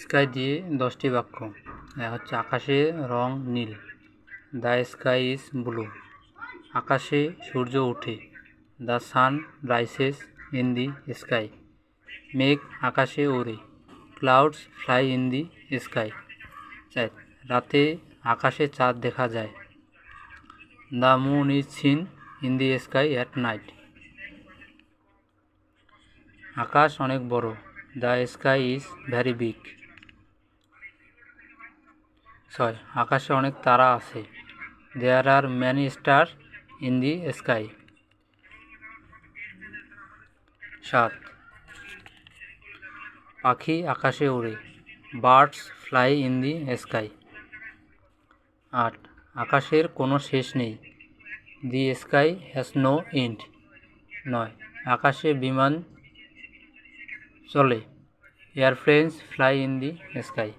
Sky দিয়ে 10টি বাক্য হচ্ছে আকাশে রং নীল, দ্য স্কাই ইজ ব্লু। আকাশে সূর্য ওঠে, the sun rises in the sky. মেঘ আকাশে ওড়ে, clouds fly in the sky. রাতে আকাশে চাঁদ দেখা যায়, the moon is seen in the sky at night. আকাশ অনেক বড়, the sky is very big. 6. আকাশে অনেক তারা আছে, there are many star in the sky. 7. পাখি আকাশে ওড়ে, birds fly in the sky. 8. আকাশের কোনো শেষ নেই, the sky has no end. 9. আকাশে বিমান চলে, airplanes fly in the sky.